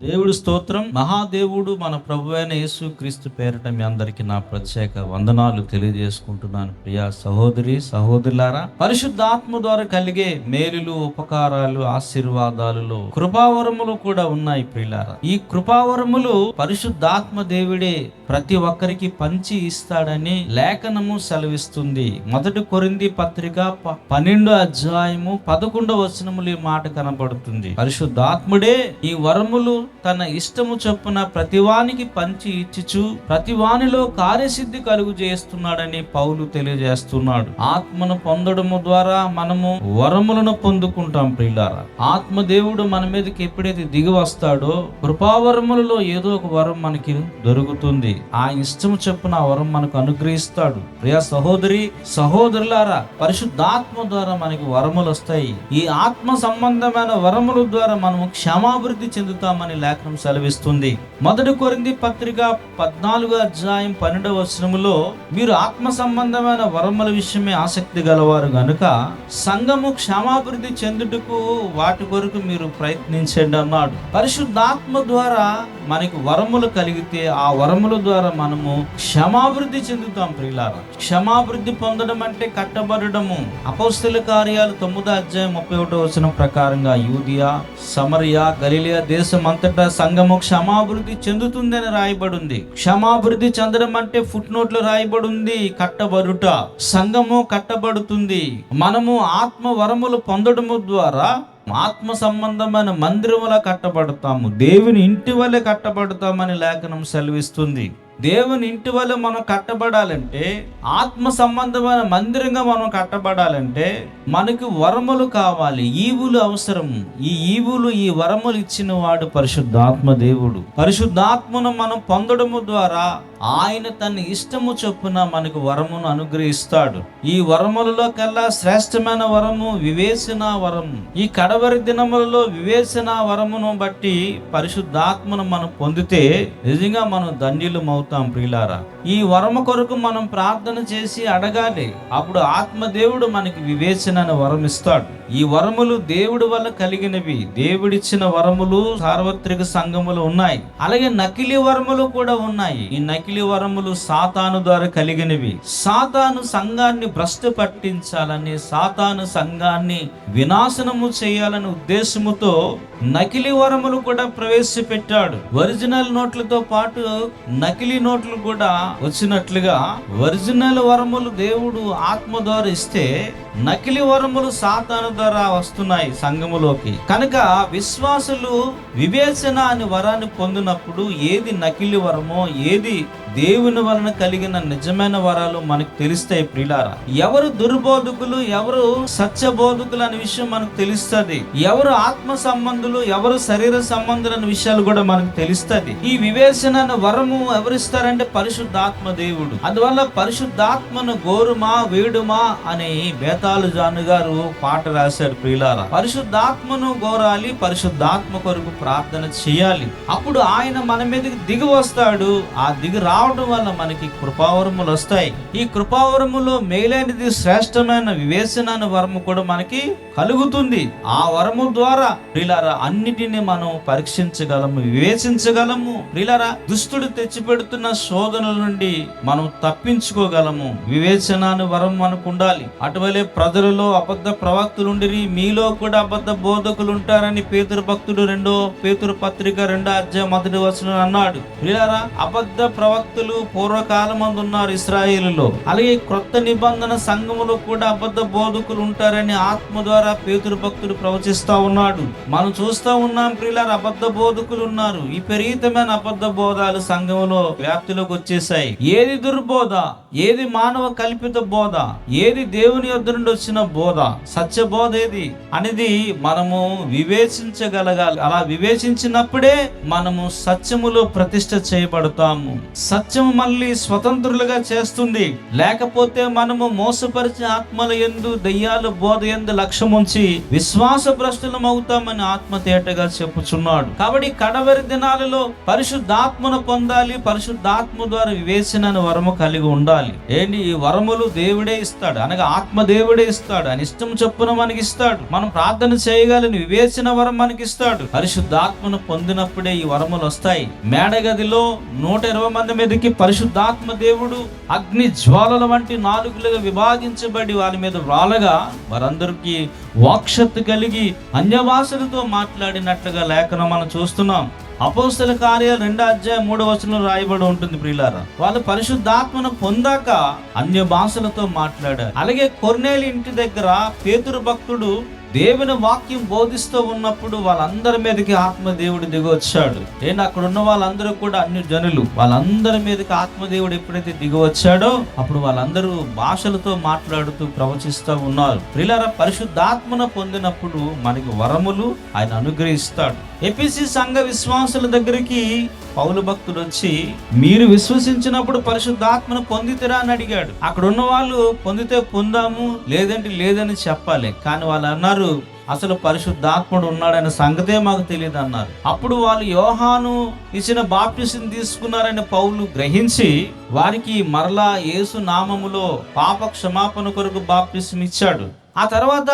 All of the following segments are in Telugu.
దేవుడు స్తోత్రం. మహాదేవుడు మన ప్రభువైన యేసు క్రీస్తు పేరట మీ అందరికీ నా ప్రత్యేక వందనాలు తెలియజేసుకుంటున్నాను. ప్రియా సహోదరి సహోదరులారా, పరిశుద్ధాత్మ ద్వారా కలిగే మేలులు, ఉపకారాలు, ఆశీర్వాదాలలో కృపావరములు కూడా ఉన్నాయి. ప్రియులారా, ఈ కృపావరములు పరిశుద్ధాత్మ దేవుడే ప్రతి ఒక్కరికి పంచి ఇస్తాడని లేఖనము సెలవిస్తుంది. 1 కొరింథీ పత్రిక 12వ అధ్యాయము 11వ వచనములు ఈ మాట కనబడుతుంది. పరిశుద్ధాత్ముడే ఈ వరములు తన ఇష్టము చొప్పున ప్రతివానికి పంచి ఇచ్చుచు ప్రతివానిలో కార్యసిద్ధి కలుగు చేస్తున్నాడని పౌలు తెలియజేస్తున్నాడు. ఆత్మను పొందడము ద్వారా మనము వరములను పొందుకుంటాం. ప్రియులారా, ఆత్మ దేవుడు మన మీదకి ఎప్పుడైతే దిగి వస్తాడో కృపావరములలో ఏదో ఒక వరం మనకి దొరుకుతుంది. ఆ ఇష్టము చొప్పున ఆ వరం మనకు అనుగ్రహిస్తాడు. ప్రియ సహోదరి సహోదరులారా, పరిశుద్ధాత్మ ద్వారా మనకి వరములు వస్తాయి. ఈ ఆత్మ సంబంధమైన వరముల ద్వారా మనము క్షమాభివృద్ధి చెందుతామని లేఖనం సెలవిస్తుంది. 1 కొరింథీ పత్రిక 14వ అధ్యాయం 12వ వచనములో, మీరు ఆత్మ సంబంధమైన వరముల విషయమే ఆసక్తి గలవారు గనుక సంఘము క్షమాభివృద్ధి చెందుటకు వాటి కొరకు మీరు ప్రయత్నించండి అన్నాడు. పరిశుద్ధాత్మ ద్వారా మనకి వరములు కలిగితే ఆ వరముల ద్వారా మనము క్షమాభివృద్ధి చెందుతాం. ప్రియులారా, క్షమాభివృద్ధి పొందడం అంటే కట్టబడము. అపోస్తల కార్యాలు 9వ అధ్యాయం 31వ వచనం ప్రకారంగా యూదియా, సమరియా, గలిలయ దేశం అంతటా సంఘము క్షమాభివృద్ధి చెందుతుందని రాయబడింది. క్షమాభివృద్ధి చెందడం అంటే ఫుట్ నోట్లో రాయబడింది కట్టబడుట. సంఘము కట్టబడుతుంది. మనము ఆత్మ వరములు పొందడము ద్వారా ఆత్మ సంబంధమైన మందిరములా కట్టబడతాము. దేవుని ఇంటి వలె కట్టబడతామని లేఖనం సెలవిస్తుంది. దేవుని ఇంటి వల్ల మనం కట్టబడాలంటే, ఆత్మ సంబంధమైన మందిరంగా మనం కట్టబడాలంటే మనకు వరములు కావాలి, ఈవులు అవసరం. ఈ వరములు ఇచ్చిన వాడు పరిశుద్ధాత్మ దేవుడు. పరిశుద్ధాత్మను మనం పొందడము ద్వారా ఆయన తన ఇష్టము చొప్పున మనకు వరమును అనుగ్రహిస్తాడు. ఈ వరములలో కల్లా శ్రేష్టమైన వరము వివేచన వరము. ఈ కడవరి దినములలో వివేచన వరమును బట్టి పరిశుద్ధాత్మను మనం పొందితే నిజంగా మనం ధన్యులమవుతాం. ప్రియులారా, ఈ వరము కొరకు మనం ప్రార్థన చేసి అడగాలి. అప్పుడు ఆత్మదేవుడు మనకి వివేచన అనే వరం ఇస్తాడు. ఈ వరములు దేవుడి వల్ల కలిగినవి. దేవుడిచ్చిన వరములు సార్వత్రిక సంఘములు ఉన్నాయి. అలాగే నకిలీ వరములు కూడా ఉన్నాయి. ఈ నకిలీ వరములు సాతాను ద్వారా కలిగినవి. సాతాను సంఘాన్ని భ్రష్టు పట్టించాలని, సాతాను సంఘాన్ని వినాశనము చేయాలని ఉద్దేశముతో నకిలీ వరములు కూడా ప్రవేశపెట్టాడు. ఒరిజినల్ నోట్లతో పాటు నకిలీ నోట్లు కూడా వచ్చినట్లుగా ఒరిజినల్ వరములు దేవుడు ఆత్మ ద్వారా ఇస్తే నకిలీ వరములు సాతాను ద్వారా వస్తున్నాయి సంఘములోకి. కనుక విశ్వాసులు వివేచన అనే వరాన్ని పొందినప్పుడు ఏది నకిలీ వరమో, ఏది దేవుని వలన కలిగిన నిజమైన వరాలు మనకు తెలుస్తాయి. ప్రియులారా, ఎవరు దుర్బోధకులు, ఎవరు సత్యబోధకులు అనే విషయం మనకు తెలుస్తుంది. ఎవరు ఆత్మ సంబంధులు, ఎవరు శరీర సంబంధులు అనే విషయాలు కూడా మనకు తెలుస్తుంది. ఈ వివేచన అనే వరము ఎవరిస్తారంటే పరిశుద్ధాత్మ దేవుడు. అందువల్ల పరిశుద్ధాత్మను గోరుమా వేడుమా అని బేతాళు జాను గారు పాట రాశారు. ప్రియులారా, పరిశుద్ధాత్మను గోరాలి, పరిశుద్ధాత్మ కొరకు ప్రార్థన చేయాలి. అప్పుడు ఆయన మన మీదకి దిగి వస్తాడు. ఆ దిగి రావడం వల్ల మనకి కృపావరములు వస్తాయి. ఈ కృపావరములో మేలైనది శ్రేష్టమైన వివేచన అనే వరము కూడా మనకి కలుగుతుంది. ఆ వరము ద్వారా ప్రియులారా అన్నిటిని మనం పరీక్షించగలము, వివేచించగలము. ప్రియులారా, దుష్టుడు తెచ్చిపెడుతున్న శోధనల నుండి మనం తప్పించుకోగలము. వివేచన అనే వరం మనకు ఉండాలి. అటువలే ప్రజలలో అబద్ధ ప్రవక్తులు ఉండిరి, మీలో కూడా అబద్ధ బోధకులు ఉంటారని పేతురు భక్తుడు 2వ పేతురు పత్రిక 2వ అధ్యాయం 1వ వచనం అన్నాడు. ప్రియులారా, అబద్ధ ప్రవక్తులు పూర్వకాలమందు ఉన్నారు ఇశ్రాయేలులో. అలాగే క్రొత్త నిబంధన సంఘములో కూడా అబద్ధ బోధకులు ఉంటారని ఆత్మ ద్వారా పేతురు భక్తుడు ప్రవచిస్తా ఉన్నాడు. మనం చూస్తా ఉన్నాం. ప్రియులారా, అబద్ధ బోధకులు ఉన్నారు. ఈ విపరీతమైన అబద్ధ బోధాలు సంఘములో వ్యాప్తిలోకి వచ్చేసాయి. ఏది దుర్బోధ, ఏది మానవ కల్పిత బోధ, ఏది దేవుని యొద్ద నుండి వచ్చిన బోధ, సత్య బోధ ఏది అనేది మనము వివేచించగలగాలి. అలా వివేచించినప్పుడే మనము సత్యములో ప్రతిష్ఠ చేయబడతాము. సత్యము మళ్ళీ స్వతంత్రులుగా చేస్తుంది. లేకపోతే మనము మోసపరిచే ఆత్మల యందు, దయ్యాల బోధ యందు లక్ష్యం ఉంచి విశ్వాస భ్రష్టులం అవుతామని ఆత్మ తేటగా చెప్పుచున్నాడు. కాబట్టి కడవరి దినాలలో పరిశుద్ధాత్మను పొందాలి. పరిశుద్ధాత్మ ద్వారా వివేచన వరము కలిగి ఉండాలి. ఏంటి ఈ వరములు దేవుడే ఇస్తాడు, అనగా ఆత్మ దేవుడు దేవుడే ఇస్తాడు. ఆయన ఇష్టం చొప్పున మనకి ఇస్తాడు. మనం ప్రార్థన చేయగలని వివేచన వరం మనకి ఇస్తాడు. పరిశుద్ధాత్మను పొందినప్పుడే ఈ వరములు వస్తాయి. మేడగదిలో 120 మంది మీదకి పరిశుద్ధాత్మ దేవుడు అగ్ని జ్వాలల వంటి నాలుగులుగా విభాగించబడి వాళ్ళ మీద రాలగా వారందరికీ వాక్శక్తి కలిగి అన్య భాషలతో మాట్లాడినట్లుగా లేఖనం మనం చూస్తున్నాం. అపోస్తల కార్యాలు 2:3 రాయబడి ఉంటుంది ప్రియులారా. వాళ్ళు పరిశుద్ధాత్మను పొందాక అన్య భాషలతో మాట్లాడారు. అలాగే కొర్నేలి ఇంటి దగ్గర పేతురు భక్తుడు దేవుని వాక్యం బోధిస్తూ ఉన్నప్పుడు వాళ్ళందరి మీదకి ఆత్మదేవుడు దిగి వచ్చాడు. అక్కడ ఉన్న వాళ్ళందరూ కూడా అన్ని జనులు, వాళ్ళందరి మీదకి ఆత్మదేవుడు ఎప్పుడైతే దిగి వచ్చాడో అప్పుడు వాళ్ళందరూ భాషలతో మాట్లాడుతూ ప్రవచిస్తూ ఉన్నారు. ప్రియులారా, పరిశుద్ధాత్మను పొందినప్పుడు మనకి వరములు ఆయన అనుగ్రహిస్తాడు. ఎఫెసీ సంఘ విశ్వాసుల దగ్గరికి పౌలు భక్తుడు వచ్చి, మీరు విశ్వసించినప్పుడు పరిశుద్ధాత్మను పొందితేరా అని అడిగాడు. అక్కడ ఉన్న వాళ్ళు పొందితే పొందాము, లేదంటే లేదని చెప్పాలి. కానీ వాళ్ళు అన్నారు, అసలు పరిశుద్ధాత్ముడు ఉన్నాడనే సంగతే మాకు తెలియదు అన్నారు. అప్పుడు వాళ్ళు యోహాను ఇచ్చిన బాప్టిసం తీసుకున్నారని పౌలు గ్రహించి వారికి మరలా యేసు నామములో పాప క్షమాపణ కొరకు బాప్టిసం ఇచ్చాడు. ఆ తర్వాత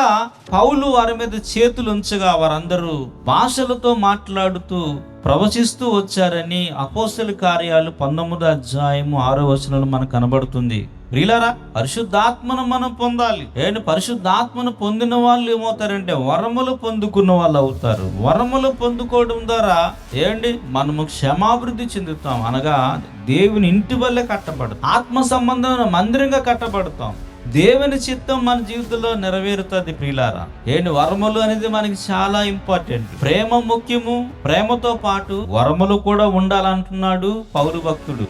పౌలు వారి మీద చేతులు ఉంచగా వారందరూ భాషలతో మాట్లాడుతూ ప్రవచిస్తూ వచ్చారని అపోస్తల కార్యాలు 19:6 మనకు కనబడుతుంది. ప్రియులారా, పరిశుద్ధాత్మను మనం పొందాలి. పరిశుద్ధాత్మను పొందిన వాళ్ళు ఏమవుతారంటే వరములు పొందుకున్న వాళ్ళు అవుతారు. వరములు పొందుకోవడం ద్వారా మనము క్షమాభివృద్ధి చెందుతాం. అనగా దేవుని ఇంటి వల్లే కట్టబడతాం. ఆత్మ సంబంధమైన మందిరంగా కట్టబడతాం. దేవుని చిత్తం మన జీవితంలో నెరవేరుతుంది. ప్రియులారా, వరములు అనేది మనకి చాలా ఇంపార్టెంట్. ప్రేమ ముఖ్యము. ప్రేమతో పాటు వరములు కూడా ఉండాలంటున్నాడు పౌలు భక్తుడు.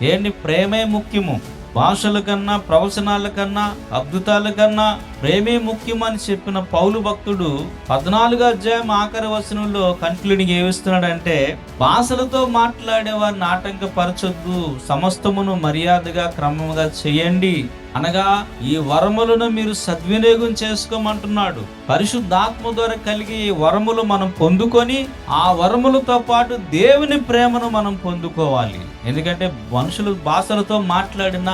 ప్రేమే ముఖ్యము. భాషల కన్నా, ప్రవచనాల కన్నా, అద్భుతాల కన్నా ప్రేమే ముఖ్యమని చెప్పిన పౌలు భక్తుడు 14 కన్క్లూడింగ్ ఏమిస్తున్నాడంటే, భాషలతో మాట్లాడే వారిని ఆటంకపరచొద్దు, సమస్తమును మర్యాదగా క్రమముగా చేయండి. అనగా ఈ వరములను మీరు సద్వినియోగం చేసుకోమంటున్నాడు. పరిశుద్ధాత్మ ద్వారా కలిగి ఈ వరములు మనం పొందుకొని ఆ వరములతో పాటు దేవుని ప్రేమను మనం పొందుకోవాలి. ఎందుకంటే మనుషులు భాషలతో మాట్లాడిన,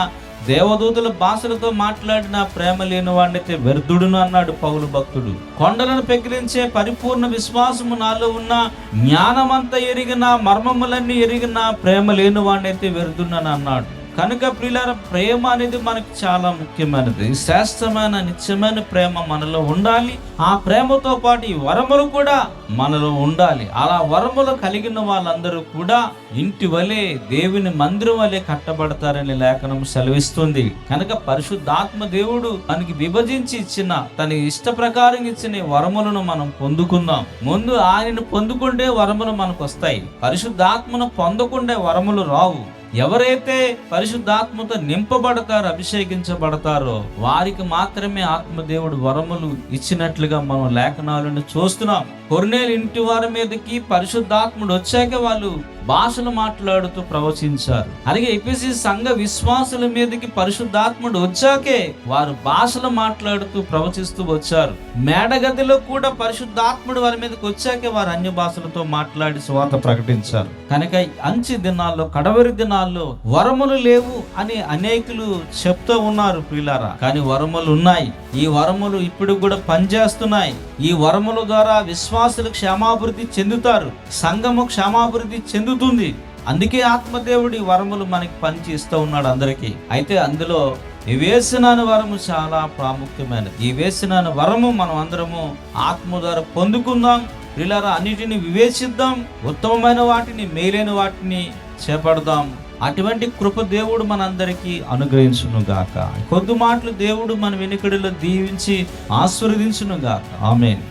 దేవదూతల భాషలతో మాట్లాడిన ప్రేమ లేని వాడినైతే వ్యర్థుడును అన్నాడు పౌలు భక్తుడు. కొండలను పెకిలించే పరిపూర్ణ విశ్వాసము నాలో ఉన్న, జ్ఞానమంతా ఎరిగిన, మర్మములన్నీ ఎరిగిన ప్రేమ లేని వాడినైతే వ్యర్థుడని అన్నాడు. కనుక ప్రియులారా, ప్రేమ అనేది మనకు చాలా ముఖ్యమైనది. శ్రేష్టమైన నిత్యమైన ప్రేమ మనలో ఉండాలి. ఆ ప్రేమతో పాటు ఈ వరములు కూడా మనలో ఉండాలి. అలా వరములు కలిగిన వాళ్ళందరూ కూడా ఇంటి వలె, దేవుని మందిరం వలె కట్టబడతారని లేఖనం సెలవిస్తుంది. కనుక పరిశుద్ధాత్మ దేవుడు మనకి విభజించి ఇచ్చిన, తన ఇష్ట ప్రకారం ఇచ్చిన వరములను మనం పొందుకుందాం. ముందు ఆయనను పొందుకుంటే వరములు మనకు వస్తాయి. పరిశుద్ధాత్మను పొందకుండే వరములు రావు. ఎవరైతే పరిశుద్ధాత్మతో నింపబడతారో, అభిషేకించబడతారో వారికి మాత్రమే ఆత్మదేవుడు వరములు ఇచ్చినట్లుగా మనం లేఖనాలను చూస్తున్నాం. కొర్నేలి ఇంటి వారి మీదకి పరిశుద్ధాత్ముడు వచ్చాక వాళ్ళు భాషలు మాట్లాడుతూ ప్రవచించారు. అలాగే ఎఫెసీ సంఘ విశ్వాసుల మీదకి పరిశుద్ధాత్ముడు వచ్చాకే వారు భాషలు మాట్లాడుతూ ప్రవచిస్తూ వచ్చారు. మేడగదిలో కూడా పరిశుద్ధాత్ముడు వారి మీదకి వచ్చాకే వారు అన్య భాషలతో మాట్లాడి సువార్త ప్రకటించారు. కనుక అంచె దినాల్లో, కడవరి దినాల్లో వరములు లేవు అని అనేకులు చెప్తూ ఉన్నారు ప్రియులారా. కానీ వరములు ఉన్నాయి. ఈ వరములు ఇప్పుడు కూడా పనిచేస్తున్నాయి. ఈ వరముల ద్వారా విశ్వాసులు క్షేమాభివృద్ధి చెందుతారు. సంఘము క్షేమాభివృద్ధి చెందుతుంది. అందుకే ఆత్మదేవుడి వరములు మనకి పనిచేస్తూ ఉన్నాడు అందరికీ. అయితే అందులో వివేచన అనే వరము చాలా ప్రాముఖ్యమైనది. ఈ వివేచన అనే వరము మనం అందరము ఆత్మ ద్వారా పొందుకుందాం. ప్రియులారా, అన్నిటిని వివేచిద్దాం. ఉత్తమమైన వాటిని, మేలైన వాటిని చేపడదాం. అటువంటి కృప దేవుడు మనందరికీ అనుగ్రహించును గాక. కొద్ది మాటలు దేవుడు మన వెనుకడిలో దీవించి ఆశీర్వదించును గాక. ఆమేన్.